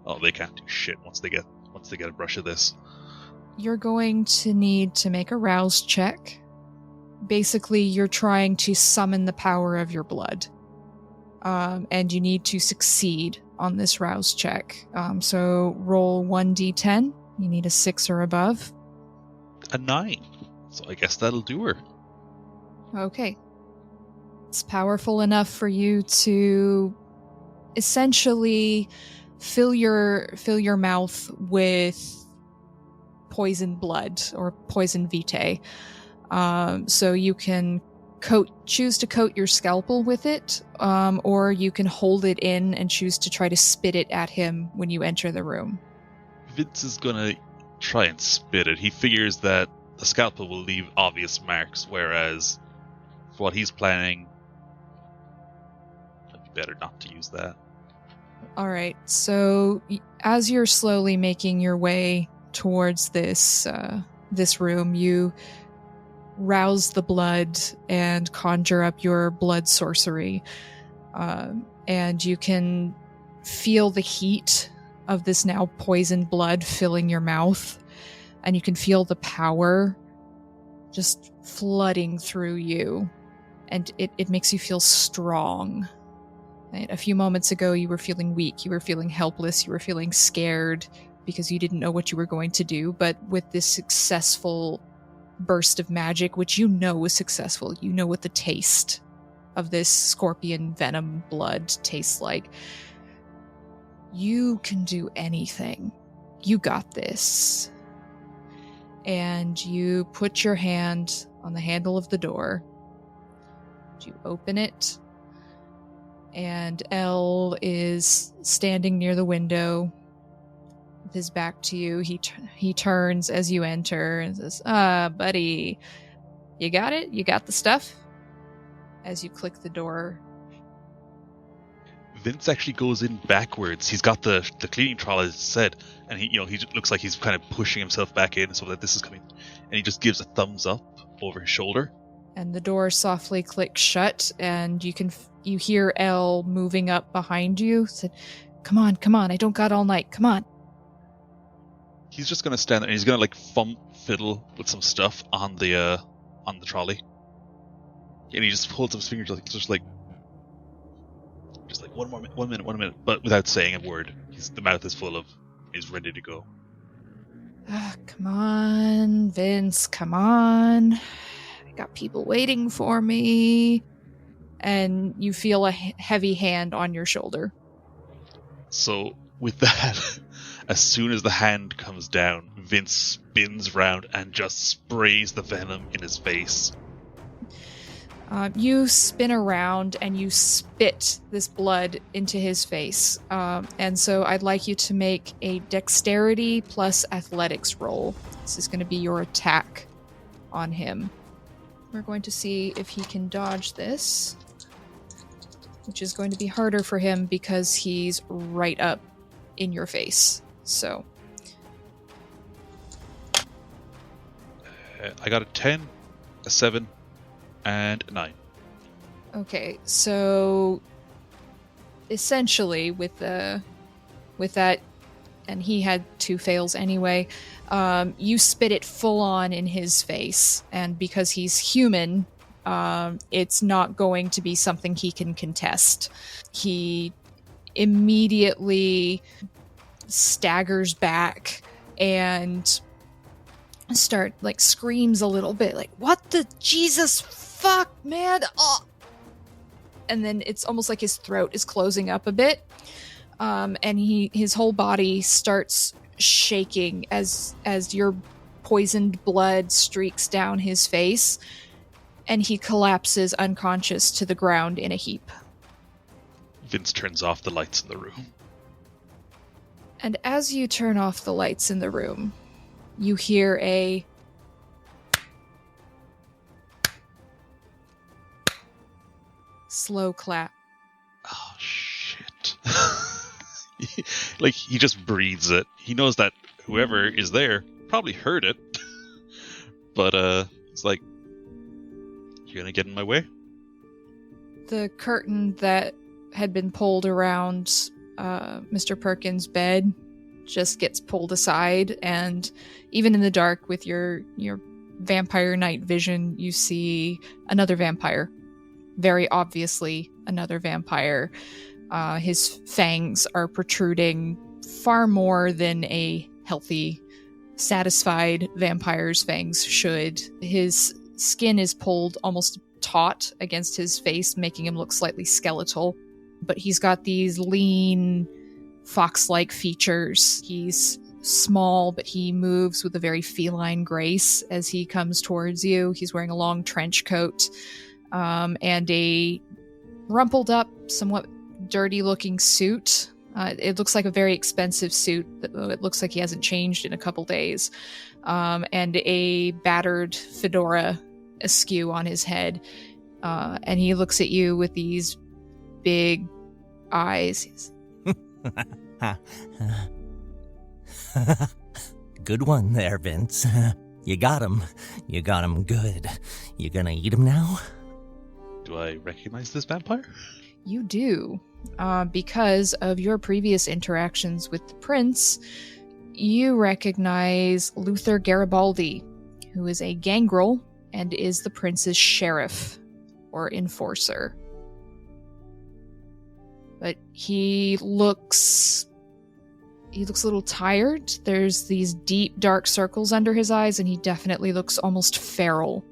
Oh, they can't do shit once they get a brush of this. You're going to need to make a rouse check. Basically, you're trying to summon the power of your blood. And you need to succeed on this rouse check. So roll 1d10. You need a 6 or above. A 9. So I guess that'll do her. Okay. It's powerful enough for you to essentially fill your mouth with poison blood or poison vitae. So you can choose to coat your scalpel with it, or you can hold it in and choose to try to spit it at him when you enter the room. Vince is gonna try and spit it. He figures that the scalpel will leave obvious marks, whereas for what he's planning, it'd be better not to use that. Alright, so as you're slowly making your way towards this room, you rouse the blood and conjure up your blood sorcery. And you can feel the heat of this now poisoned blood filling your mouth. And you can feel the power just flooding through you. And it makes you feel strong. Right? A few moments ago, you were feeling weak, you were feeling helpless, you were feeling scared because you didn't know what you were going to do. But with this successful burst of magic, which you know was successful, you know what the taste of this scorpion venom blood tastes like. You can do anything. You got this. And you put your hand on the handle of the door. You open it. And L is standing near the window with his back to you. He turns as you enter and says, buddy, you got it? You got the stuff? As you click the door. Vince actually goes in backwards. He's got the cleaning trolley, as said, and he looks like he's kind of pushing himself back in so that this is coming, and he just gives a thumbs up over his shoulder. And the door softly clicks shut, and you hear L moving up behind you. Said, come on, I don't got all night, come on. He's just gonna stand there and he's gonna fiddle with some stuff on the trolley. And he just holds up his fingers just like 1 minute, but without saying a word. The mouth is full of, he's ready to go. Come on, Vince, come on. I got people waiting for me. And you feel a heavy hand on your shoulder. So, with that, as soon as the hand comes down, Vince spins round and just sprays the venom in his face. You spin around and you spit this blood into his face. And so I'd like you to make a dexterity plus athletics roll. This is going to be your attack on him. We're going to see if he can dodge this, which is going to be harder for him because he's right up in your face. So I got a 10, a 7, and a 9. okay, so essentially with that, and he had 2 fails anyway, you spit it full on in his face, and because he's human, it's not going to be something he can contest. He immediately staggers back and screams a little bit, like, "What the Jesus fuck, man!" Oh! And then it's almost like his throat is closing up a bit, and his whole body starts shaking as your poisoned blood streaks down his face, and he collapses unconscious to the ground in a heap. Vince turns off the lights in the room. And as you turn off the lights in the room, you hear a slow clap. Oh, shit. Like, he just breathes it. He knows that whoever is there probably heard it. But, it's like, you're gonna get in my way? The curtain that had been pulled around Mr. Perkins' bed just gets pulled aside, and even in the dark with your vampire night vision, you see another vampire. Very obviously another vampire. His fangs are protruding far more than a healthy, satisfied vampire's fangs should. His skin is pulled almost taut against his face, making him look slightly skeletal. But he's got these lean, fox-like features. He's small, but he moves with a very feline grace as he comes towards you. He's wearing a long trench coat and a rumpled up, somewhat dirty-looking suit. It looks like a very expensive suit. It looks like he hasn't changed in a couple days. And a battered fedora askew on his head. And he looks at you with these big eyes. Good one there, Vince. You got him. You got him good. You gonna eat him now? Do I recognize this vampire? You do. Because of your previous interactions with the prince, you recognize Luther Garibaldi, who is a gangrel and is the prince's sheriff or enforcer. But he looks a little tired. There's these deep, dark circles under his eyes, and he definitely looks almost feral.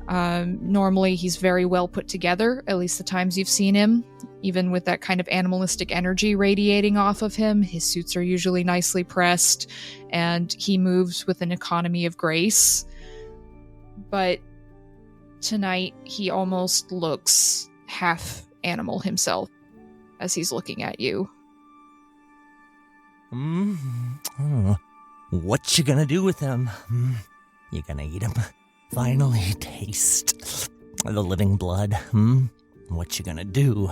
Normally, he's very well put together, at least the times you've seen him. Even with that kind of animalistic energy radiating off of him, his suits are usually nicely pressed, and he moves with an economy of grace. But tonight, he almost looks half animal himself as he's looking at you. What you gonna do with him? You gonna eat him? Finally taste the living blood? What you gonna do?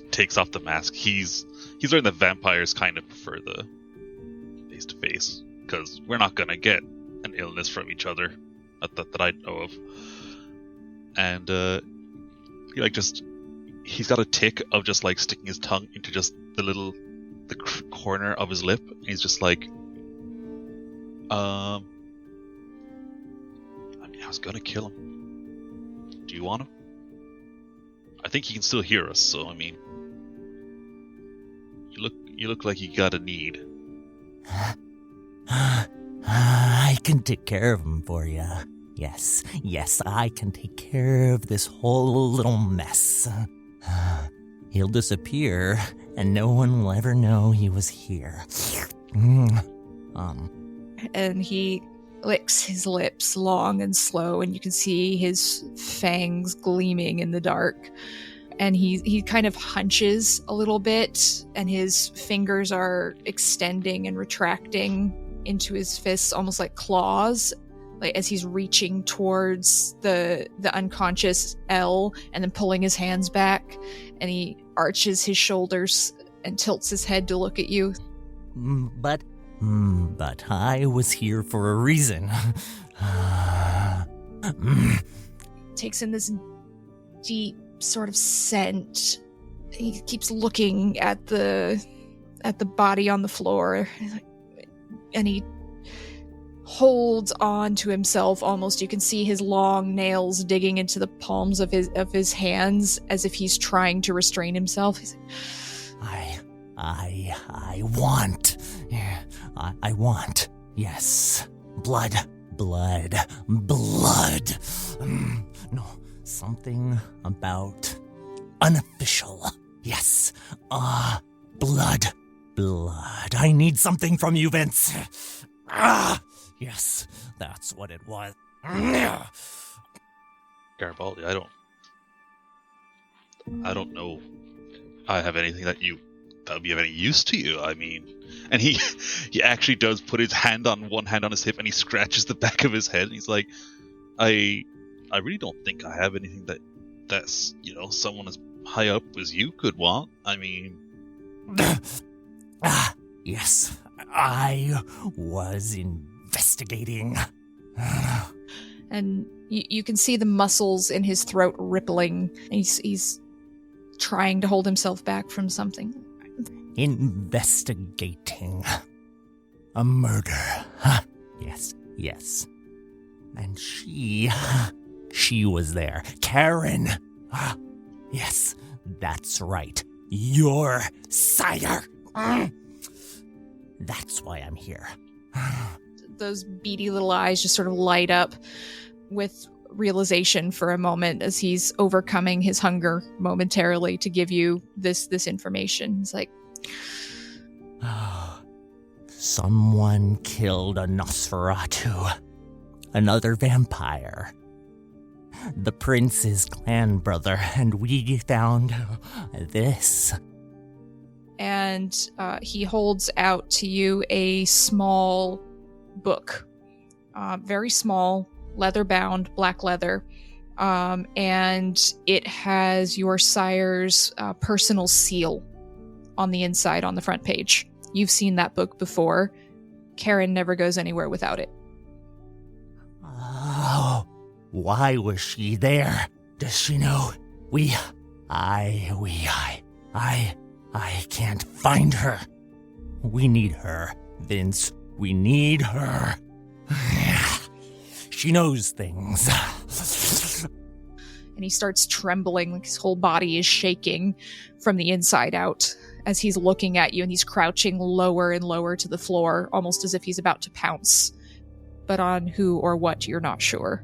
Takes off the mask. He's learned that vampires kind of prefer the face-to-face, because we're not gonna get an illness from each other that I know of. And he's got a tick of just like sticking his tongue into just the corner of his lip. And he's just like, I was gonna kill him. Do you want him? I think he can still hear us, so I mean, you look like you got a need. I can take care of him for you. Yes, I can take care of this whole little mess. He'll disappear, and no one will ever know he was here. And he licks his lips long and slow, and you can see his fangs gleaming in the dark. And he kind of hunches a little bit, and his fingers are extending and retracting into his fists, almost like claws, like as he's reaching towards the unconscious Elle, and then pulling his hands back, and he arches his shoulders and tilts his head to look at you. But I was here for a reason. Takes in this deep sort of scent. He keeps looking at the body on the floor, and he holds on to himself almost. You can see his long nails digging into the palms of his hands as if he's trying to restrain himself. He's like, I want, yes, blood. No, something about unofficial. Yes, blood. I need something from you, Vince. Yes, that's what it was. Garibaldi, I don't know I have anything that would be of any use to you. I mean, and he actually does put his one hand on his hip, and he scratches the back of his head, and he's like, I really don't think I have anything that's someone as high up as you could want. I mean, yes, I was investigating. And you can see the muscles in his throat rippling. He's trying to hold himself back from something. Investigating a murder. Huh? Yes. And she was there. Karen. Yes, that's right. Your sire. That's why I'm here. Those beady little eyes just sort of light up with realization for a moment as he's overcoming his hunger momentarily to give you this information. He's like, someone killed a Nosferatu, another vampire, the prince's clan brother, and we found this. And he holds out to you a small book, very small, leather-bound, black leather, and it has your sire's personal seal on the inside on the front page. You've seen that book before. Karen never goes anywhere without it. Oh, why was she there? Does she know? I can't find her. We need her, Vince. We need her. She knows things. And he starts trembling, like his whole body is shaking from the inside out as he's looking at you, and he's crouching lower and lower to the floor, almost as if he's about to pounce. But on who or what, you're not sure.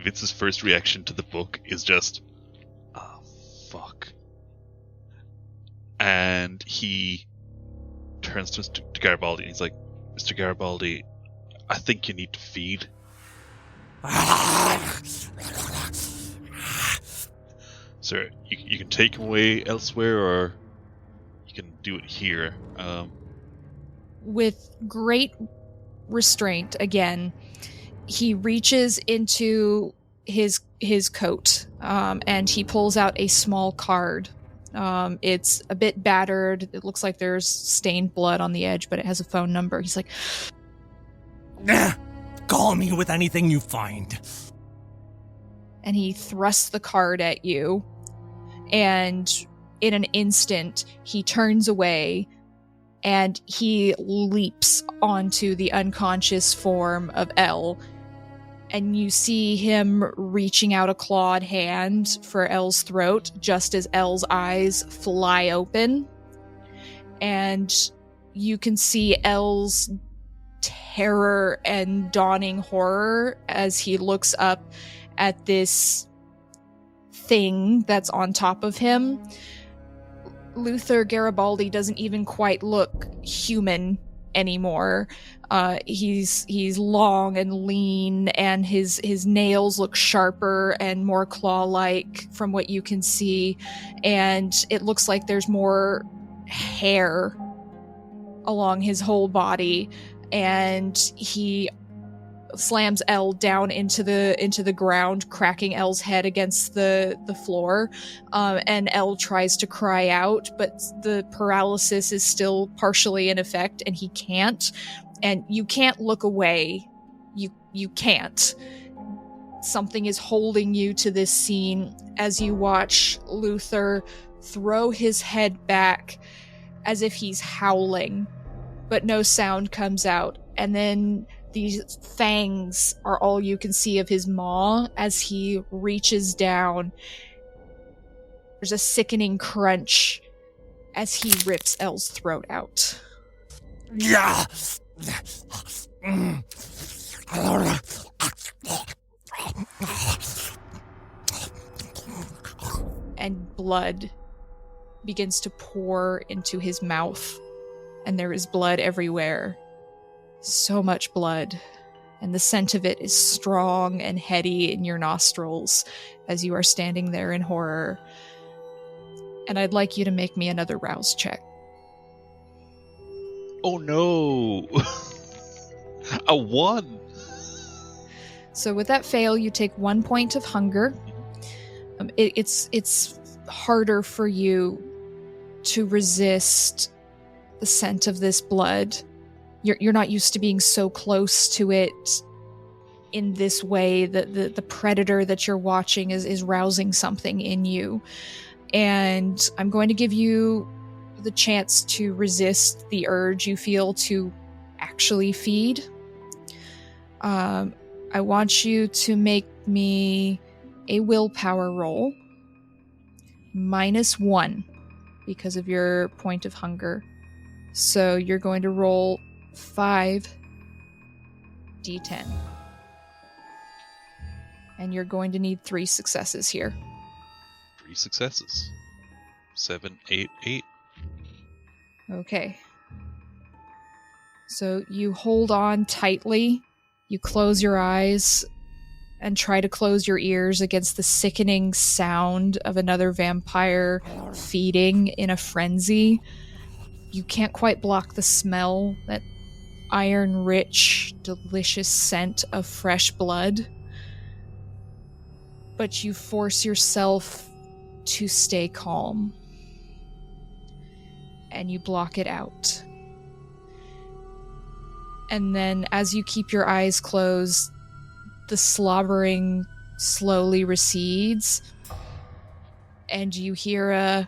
Vince's first reaction to the book is just, oh, fuck. And he turns to Garibaldi, and he's like, Mr. Garibaldi, I think you need to feed. Sir, you can take him away elsewhere, or you can do it here. With great restraint, again, he reaches into his coat, and he pulls out a small card. It's a bit battered. It looks like there's stained blood on the edge, but it has a phone number. He's like, call me with anything you find. And he thrusts the card at you, and in an instant, he turns away, and he leaps onto the unconscious form of Elle, and you see him reaching out a clawed hand for Elle's throat, just as Elle's eyes fly open. And you can see Elle's terror and dawning horror as he looks up at this thing that's on top of him. Luther Garibaldi doesn't even quite look human anymore. He's long and lean, and his nails look sharper and more claw-like from what you can see, and it looks like there's more hair along his whole body, and he slams Elle down into the ground, cracking Elle's head against the floor, and Elle tries to cry out, but the paralysis is still partially in effect, and he can't. And you can't look away. You can't. Something is holding you to this scene as you watch Luther throw his head back as if he's howling, but no sound comes out. And then these fangs are all you can see of his maw as he reaches down. There's a sickening crunch as he rips Elle's throat out. Yeah. And blood begins to pour into his mouth, and there is blood everywhere. So much blood, and the scent of it is strong and heady in your nostrils as you are standing there in horror. And I'd like you to make me another rouse check. Oh no! A 1! So with that fail, you take 1 point of hunger. It's harder for you to resist the scent of this blood. You're not used to being so close to it in this way. The predator that you're watching is rousing something in you. And I'm going to give you the chance to resist the urge you feel to actually feed. I want you to make me a willpower roll. -1 because of your point of hunger. So you're going to roll 5 d10. And you're going to need 3 successes here. 3 successes. 7, 8, 8. Okay. So you hold on tightly, you close your eyes, and try to close your ears against the sickening sound of another vampire feeding in a frenzy. You can't quite block the smell, that iron-rich, delicious scent of fresh blood. But you force yourself to stay calm. And you block it out. And then as you keep your eyes closed, the slobbering slowly recedes. And you hear a...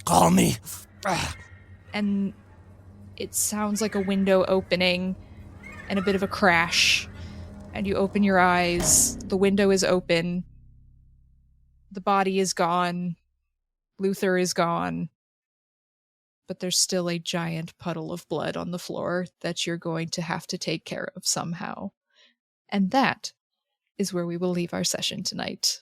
Call me. And it sounds like a window opening and a bit of a crash. And you open your eyes. The window is open. The body is gone. Luther is gone. But there's still a giant puddle of blood on the floor that you're going to have to take care of somehow. And that is where we will leave our session tonight.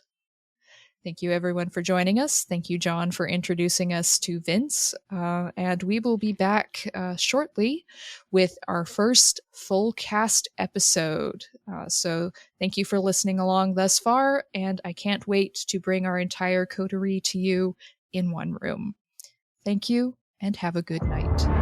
Thank you, everyone, for joining us. Thank you, John, for introducing us to Vince. And we will be back shortly with our first full cast episode. So thank you for listening along thus far, and I can't wait to bring our entire coterie to you in one room. Thank you, and have a good night.